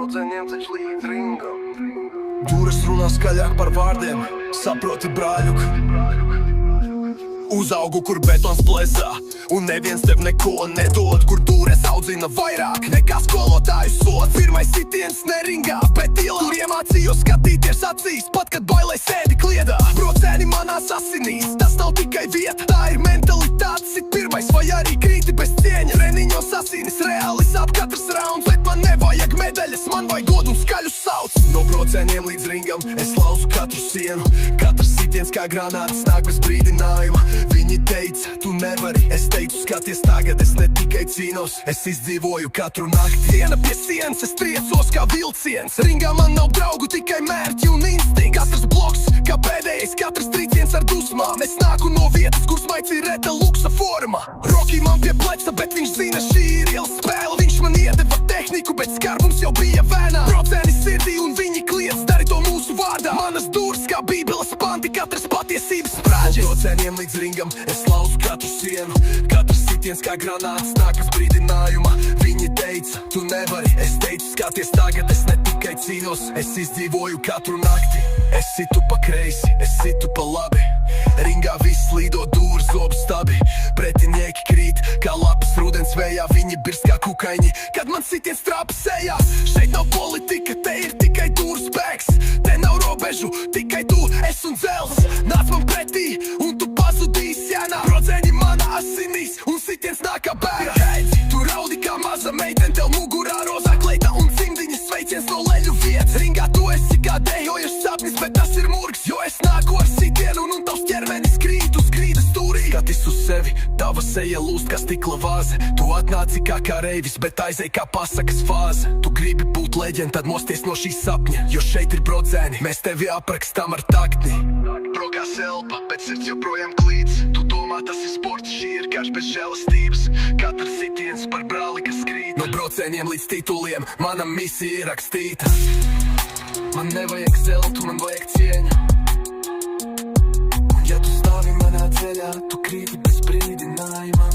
Brudzeņiem ceļš līdz ringam. Dūres runā skaļāk par vārdiem, saproti brāļuk. Uzaugu, kur betons plesā, un neviens tev neko nedod. Kur dūres audzina vairāk nekā skolotāju sods. Pirmais sitiens ne ringā, bet ielā. Tur iemācījos skatīties acīs, pat kad bailē sēdi kliedā. Brocēni manās asinīs, tas nav tikai vieta, tā ir mentalitāte. Sit pirmais vai arī krīti bez cieņas. Treniņos asinis reāli sāp katrs rauns, bet man nevajag medaļas, man vajag godu un skaļu sauc. No brocēniem līdz ringam es lauzu katru sienu. Katrs sitiens kā granāts nāk bez brīdinājuma. Viņi teica, tu nevari, es teicu, skaties tagad, es ne tikai cīnos, es izdzīvoju katru nakti. Diena pie sienas, es triecos kā vilciens. Ringā man nav draugu, tikai mērķi un instinkts. Katrs bloks, kā pēdējais, katrs trīciens ar dusmām. Es nāku no vietas, kur smaids ir reta luksa forma. Rocky man pie pleca, bet viņš zina, šī ir ielas spēle. Viņš man iedeva tehniku, bet skarbums jau bija vēnā. Brocēni sirdī un viņi kliedz, dari to mūsu vārdā. Manas dūrs kā bībeles panti, katrs patiesības sprāģis. Brocēniem līdz ringam es lauzu katru sienu. Katrs sitiens kā granāts nāk bez brīdinājuma. Viņi teica, tu nevari, es teicu, skaties tagad, es ne tikai cīnos, es izdzīvoju katru nakti. Es situ pa kreisi, es situ pa labi. Ringā viss līdo dūri, zobu stabi. Pretinieki krīt, kā lapas rudens vējā. Viņi birst kā kukaiņi, kad man sitiens trāpa sejā. Šeit nav politika, te ir tikai dūru spēks. Te nav robežu, tikai tu, es un dzels. Nāc man pretī, un tu pazudīs jānā. Brocēņi manā asinīs, un sitiens nāk kā bērns. Heidzi, tu raudi kā maza meiten, tev mugurā rozā kleita un cimdiņas sveiciens no leļu vietas. Ringā tu esi kā dejojušs sapnis, bet tas ir murgs, jo es nāku ar sitienu un tavs ķermenis krīt uz grīdas stūrī. Skatis uz sevi, tava seja lūst kā stikla vāze. Tu atnāci kā kareivis, bet aizej kā pasakas fāze. Tu gribi būt leģenda, tad mosties no šī sapņa, jo šeit ir brocēni, mēs tevi aprakstām ar taktni. Brokā selpa, bet sirds joprojām klīdz. Tu domā, tas ir sports, šī ir karš bez žēlastības. Katrs sitiens par brāli, kas krīt. No brocēņiem līdz tituliem, mana misija ir rakstīta. Man nevajag zeltu, man vajag cieņu. Un ja tu stāvi manā ceļā, tu krīti bez brīdinājuma.